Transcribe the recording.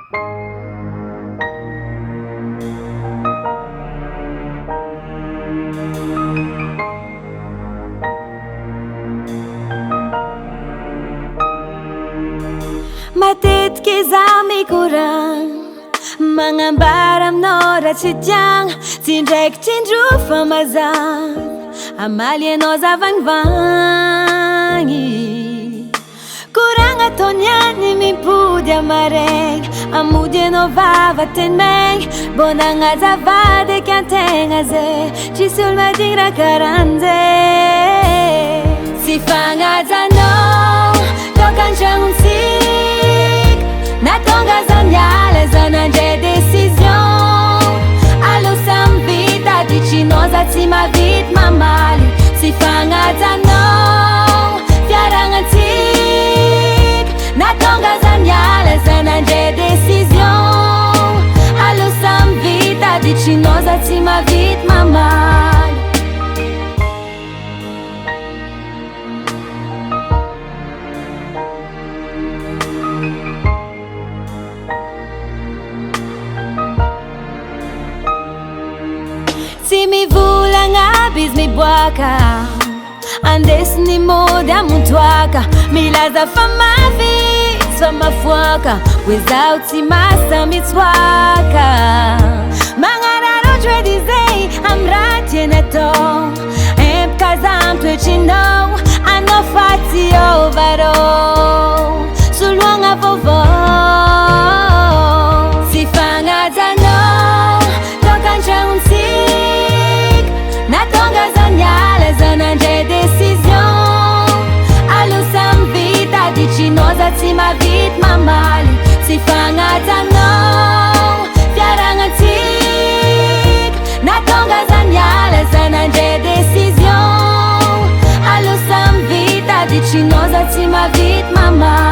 Matetiky za mikoragna magnambara aminao raha tsy tiagna, tsy ndraiky tsindrofa mazana amaly anao zavagnivagny. Koragna ataony any mipody amaregny, amody anao vava teny maigny, mbô nagnazavady eky antegna zay, tsisy olo madigny raha karan'zay. Sy fagnajanao tokantragnontsika, natonga za miala za nandray décision. Allô Samy Vita, ditrinao za tsy mavity mamaly. Sy fagnajanao fiaragnatsika, natonga za miala za nandray décision. Allô Samy Vita, ditrinao za tsy mavity mamaly. Tsy mivolagna aby izy miboaka, andesiny mody amontoaka, milaza fa mavitsy fa mafoaka, hoe zaho tsy masa mitsoaka. Magnarara ohatra dizay amy raha tiana atao, empaka za amy toetrinao, anao fa tsy ovarô, soloagna vaovao. Sy fagnajanao tokantragnontsika, natonga za miala za nandray décision. Allô Samy Vita, ditrinao za tsy mavity mamaly. Sy fagnajanao fiaragnatsika, natonga za miala za nandray décision. Allô Samy Vita, ditrinao za tsy mavity mamaly.